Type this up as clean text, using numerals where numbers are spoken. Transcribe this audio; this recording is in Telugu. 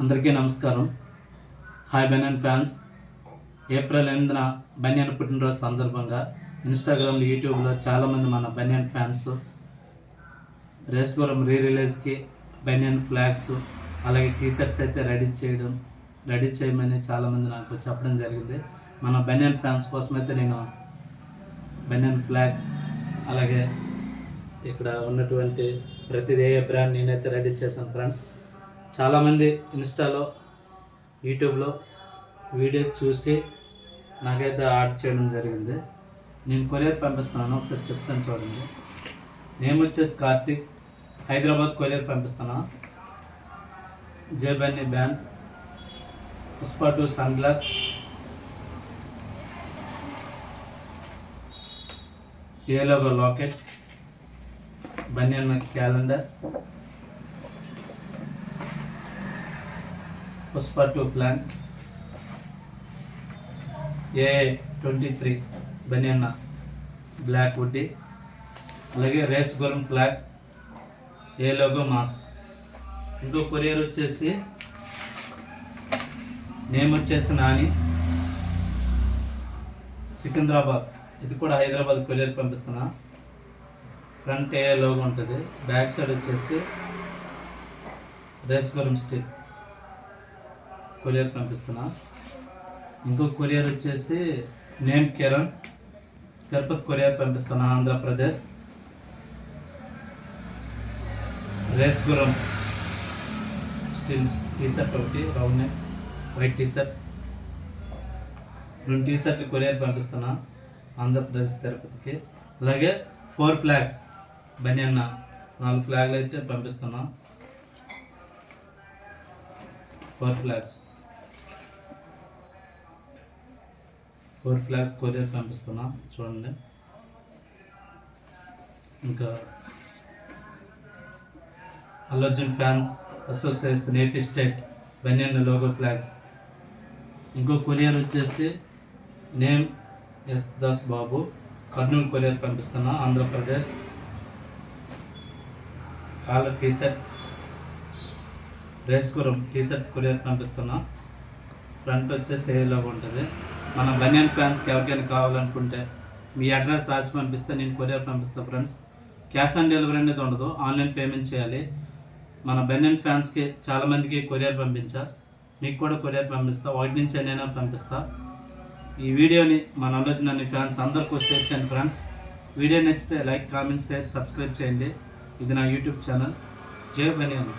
అందరికీ నమస్కారం. హాయ్ బెనియన్ ఫ్యాన్స్. ఏప్రిల్ 8న బెనియన్ పుట్టినరోజు సందర్భంగా ఇన్స్టాగ్రామ్లో, యూట్యూబ్లో చాలామంది మన బెనియన్ ఫ్యాన్స్ రేసుగుర్రం రిలీజ్కి బెనియన్ ఫ్లాగ్స్ అలాగే టీషర్ట్స్ అయితే రెడీ చేయమని చాలామంది నాకు చెప్పడం జరిగింది. మన బెనియన్ ఫ్యాన్స్ కోసం అయితే నేను బెనియన్ ఫ్లాగ్స్ అలాగే ఇక్కడ ఉన్నటువంటి ప్రతిదీ ఏ బ్రాండ్ నేనైతే రెడీ చేశాను ఫ్రెండ్స్. చాలామంది ఇన్స్టాలో, యూట్యూబ్లో వీడియో చూసి నాకైతే ఆర్డర్ చేయడం జరిగింది. నేను కొరియర్ పంపిస్తున్నాను, ఒకసారి చెప్తాను చూడండి. నేమ్ వచ్చేసి కార్తిక్, హైదరాబాద్ కొరియర్ పంపిస్తాను. జే Bunny band, Pushpa 2 sun glass, A logo locket, బనియన్ క్యాలెండర్, పుష్ప 2 ప్లాన్, A23 బనియన్ బ్లాక్ వుడ్డీ, అలాగే Race Gurram flag, A logo mask. ఇంకో కొరియర్ వచ్చేసి నేమ్ వచ్చేసి నాని, సికింద్రాబాద్. ఇది కూడా హైదరాబాద్ కొరియర్ పంపిస్తున్నా. ఫ్రంట్ ఏ లోగో ఉంటుంది, బ్యాక్ సైడ్ వచ్చేసి రేసుగుర్రం స్టిక్ కొరియర్ పంపిస్తున్నా. ఇంకో కొరియర్ వచ్చేసి నేమ్ కిరణ్, తిరుపతి కొరియర్ పంపిస్తున్నా, ఆంధ్రప్రదేశ్. రేసుగుర్రం స్టిల్ టీషర్ట్ ఒకటి, round neck white T shirt, 2 టీషర్ట్లు courier పంపిస్తున్నా ఆంధ్రప్రదేశ్ తిరుపతికి. అలాగే 4 ఫ్లాగ్స్ బనియన్ 4 ఫ్లాగ్లు అయితే పంపిస్తున్నా. 4 ఫ్లాగ్స్ కొరియర్ పంపిస్తున్నా చూడండి. ఇంకా Allu Arjun fans association AP state బనియన్ లోగో ఫ్లాగ్స్. ఇంకో కొరియర్ వచ్చేసి name S Das Babu, Kurnool courier పంపిస్తున్నా, Andhra Pradesh. Collar T shirt, Race Gurram T shirt courier పంపిస్తున్నా. ఫ్రంట్ వచ్చేసి ఏ లోగో ఉంటుంది. మన బనియన్ ఫ్యాన్స్కి ఎవరికైనా కావాలనుకుంటే మీ అడ్రస్ రాసి పంపిస్తే నేను కొరియర్ పంపిస్తాను ఫ్రెండ్స్. క్యాష్ ఆన్ డెలివరీ అనేది ఉండదు, ఆన్లైన్ పేమెంట్ చేయాలి. మన బనియన్ ఫ్యాన్స్కి చాలామందికి కొరియర్ పంపించా, మీకు కూడా కొరియర్ పంపిస్తా. 1 నుంచి ఎన్నైనా పంపిస్తా. ఈ వీడియోని మన ఆలోచన ఫ్యాన్స్ అందరికీ షేర్ చేయండి ఫ్రెండ్స్. వీడియో నచ్చితే లైక్, కామెంట్, షేర్, సబ్స్క్రైబ్ చేయండి. ఇది నా యూట్యూబ్ ఛానల్. జై బనియన్.